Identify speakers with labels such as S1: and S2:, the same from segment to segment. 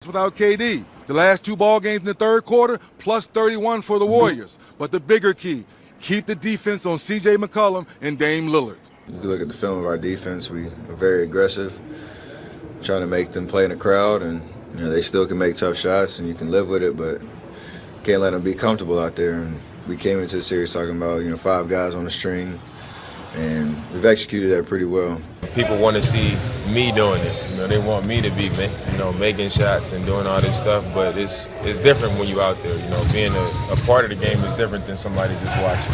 S1: without KD. The last 2 ball games in the third quarter, plus 31 for the Warriors. But the bigger key, keep the defense on C.J. McCollum and Dame Lillard.
S2: If you look at the film of our defense, we are very aggressive, trying to make them play in the crowd, and they still can make tough shots, and you can live with it, but can't let them be comfortable out there. And we came into the series talking about 5 guys on the string, and we've executed that pretty well.
S3: People want to see me doing it. They want me to be, making shots and doing all this stuff. But it's different when you're out there. Being a part of the game is different than somebody just watching.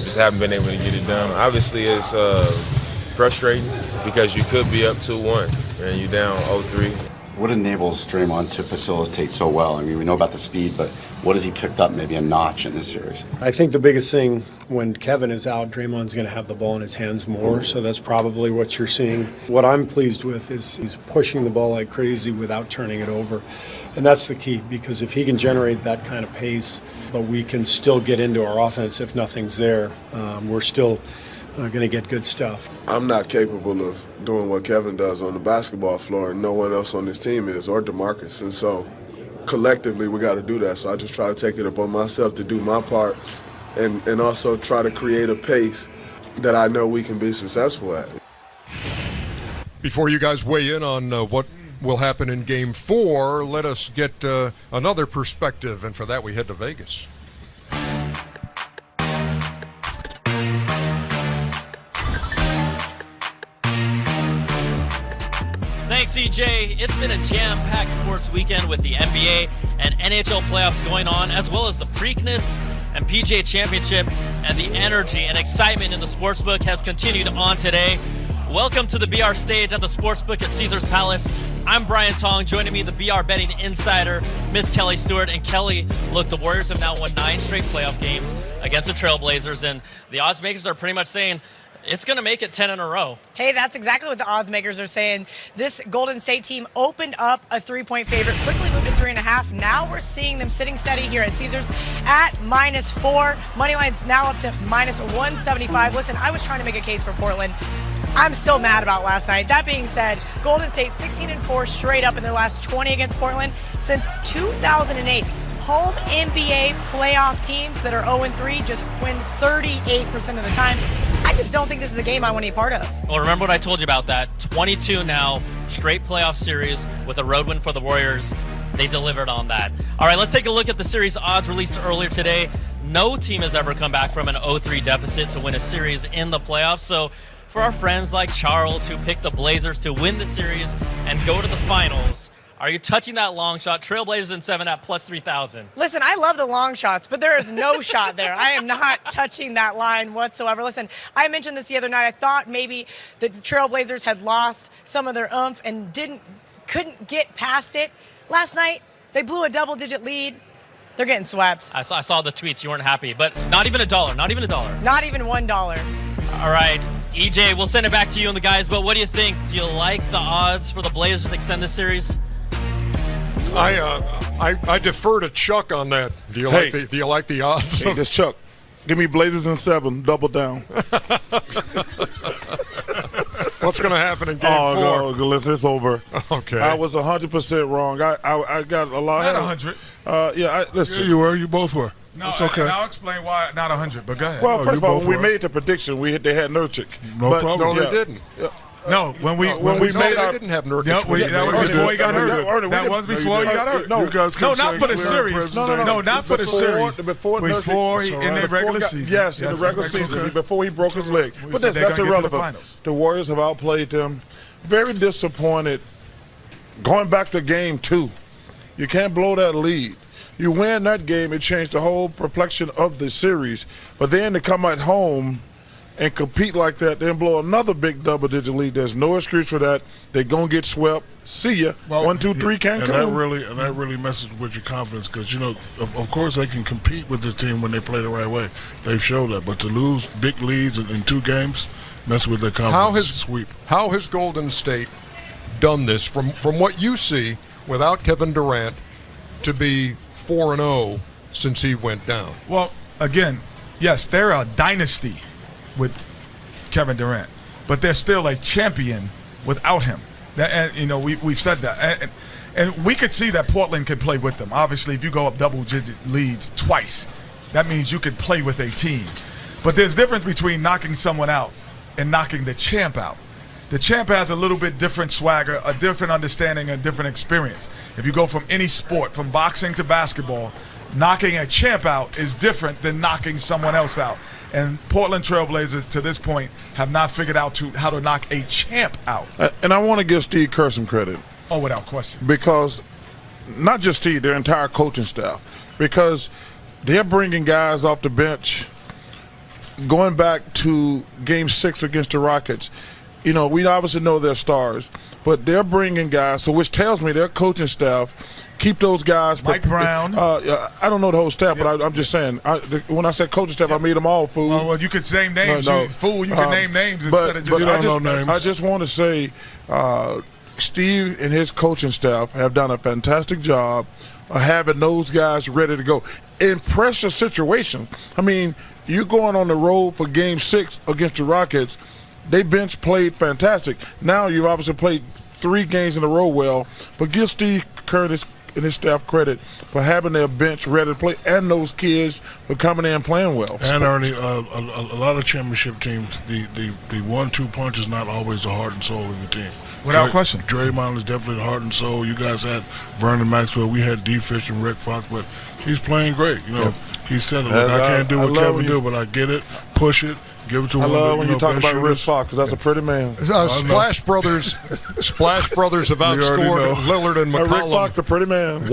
S3: Just haven't been able to get it done. Obviously, it's frustrating because you could be up 2-1 and you're down 0-3.
S4: What enables Draymond to facilitate so well? I mean, we know about the speed, but what has he picked up maybe a notch in this series?
S5: I think the biggest thing when Kevin is out, Draymond's going to have the ball in his hands more, so that's probably what you're seeing. What I'm pleased with is he's pushing the ball like crazy without turning it over, and that's the key, because if he can generate that kind of pace, but we can still get into our offense if nothing's there, we're still going to get good stuff.
S6: I'm not capable of doing what Kevin does on the basketball floor, and no one else on this team is, or DeMarcus. And so collectively we got to do that. So I just try to take it upon myself to do my part and also try to create a pace that I know we can be successful at.
S7: Before you guys weigh in on what will happen in Game 4, let us get another perspective, and for that we head to Vegas.
S8: Thanks, EJ. It's been a jam-packed sports weekend with the NBA and NHL playoffs going on, as well as the Preakness and PGA Championship, and the energy and excitement in the sportsbook has continued on today. Welcome to the BR stage at the sportsbook at Caesars Palace. I'm Brian Tong. Joining me, the BR betting insider, Miss Kelly Stewart. And Kelly, look, the Warriors have now won 9 straight playoff games against the Trailblazers, and the odds makers are pretty much saying it's going to make it 10 in a row.
S9: Hey, that's exactly what the odds makers are saying. This Golden State team opened up a 3-point favorite, quickly moved to 3.5. Now we're seeing them sitting steady here at Caesars at -4. Moneyline's now up to -175. Listen, I was trying to make a case for Portland. I'm still mad about last night. That being said, Golden State 16-4 straight up in their last 20 against Portland since 2008. Home NBA playoff teams that are 0-3 just win 38% of the time. I just don't think this is a game I want to be part of.
S8: Well, remember what I told you about that. 22 now, straight playoff series with a road win for the Warriors. They delivered on that. All right, let's take a look at the series odds released earlier today. No team has ever come back from an 0-3 deficit to win a series in the playoffs. So for our friends like Charles, who picked the Blazers to win the series and go to the finals, are you touching that long shot? Trailblazers in 7 at +3,000.
S9: Listen, I love the long shots, but there is no shot there. I am not touching that line whatsoever. Listen, I mentioned this the other night. I thought maybe the Trailblazers had lost some of their oomph and couldn't get past it. Last night, they blew a double-digit lead. They're getting swept.
S8: I saw the tweets. You weren't happy, but not even $1. Not even $1.
S9: Not even $1.
S8: All right. EJ, we'll send it back to you and the guys, but what do you think? Do you like the odds for the Blazers to extend this series?
S7: I defer to Chuck on that. Do you like the odds?
S10: Hey, this Chuck. Give me Blazers in 7. Double down.
S7: What's going to happen in Game 4?
S10: Oh, no, listen, it's over.
S7: Okay.
S10: I was 100% wrong. I got a lot.
S11: Not 100.
S10: Listen.
S11: Yeah, you were. You both were.
S12: No,
S11: it's okay.
S12: I'll explain why not 100, but go ahead.
S10: Well, first of all, when we made the prediction, they had Nurkic.
S11: No problem.
S7: No, they didn't.
S12: No, when we
S7: made they didn't have Nurkic.
S12: that was before he got hurt. That was before he got hurt.
S10: No,
S12: not for the series. No, not for the series. Before in the regular season.
S10: Yes, in the regular season, before he broke his leg. But that's irrelevant. The Warriors have outplayed them. Very disappointed going back to Game 2. You can't blow that lead. You win that game, it changed the whole complexion of the series. But then to come at home and compete like that, then blow another big double-digit lead, there's no excuse for that. They're going to get swept. See ya. 1, 2, 3 can't come.
S11: And that really messes with your confidence because, of course they can compete with this team when they play the right way. They've showed that. But to lose big leads in 2 games, messes with their confidence.
S7: How has Golden State done this from what you see without Kevin Durant to be 4-0 since he went down?
S12: Well, again, yes, they're a dynasty with Kevin Durant, but they're still a champion without him. And you know, we've said that, and we could see that Portland can play with them. Obviously, if you go up double-digit leads twice, that means you could play with a team. But there's a difference between knocking someone out and knocking the champ out. The champ has a little bit different swagger, a different understanding, a different experience. If you go from any sport, from boxing to basketball, knocking a champ out is different than knocking someone else out. And Portland Trailblazers, to this point, have not figured out how to knock a champ out.
S10: And I want to give Steve Kerr some credit.
S12: Oh, without question.
S10: Because not just Steve, their entire coaching staff. Because they're bringing guys off the bench. Going back to Game 6 against the Rockets, you know, we obviously know they're stars, but they're bringing guys, so which tells me their coaching staff keep those guys.
S12: Mike Brown.
S10: I don't know the whole staff, but I'm just saying. When I said coaching staff, I mean them all, fool.
S12: Well, you could name names.
S10: No.
S12: Fool, you can name names instead of just
S10: names. I just want to say Steve and his coaching staff have done a fantastic job of having those guys ready to go. In pressure situations, I mean, you going on the road for Game 6 against the Rockets, they bench played fantastic. Now you've obviously played 3 games in a row well, but give Steve Kerr and his staff credit for having their bench ready to play and those kids for coming in and playing well.
S11: And Ernie, a lot of championship teams, the 1-2 punch is not always the heart and soul of the team.
S12: Without question.
S11: Draymond is definitely the heart and soul. You guys had Vernon Maxwell. We had D. Fish and Rick Fox, but he's playing great. You know, he said, "Look, I can't do what Kevin do, but I get it. Push it. Give it to him."
S10: I love when you talk about Rick Fox because that's a pretty man.
S7: Splash Brothers have outscored Lillard and McCollum.
S10: Rick Fox, a pretty man.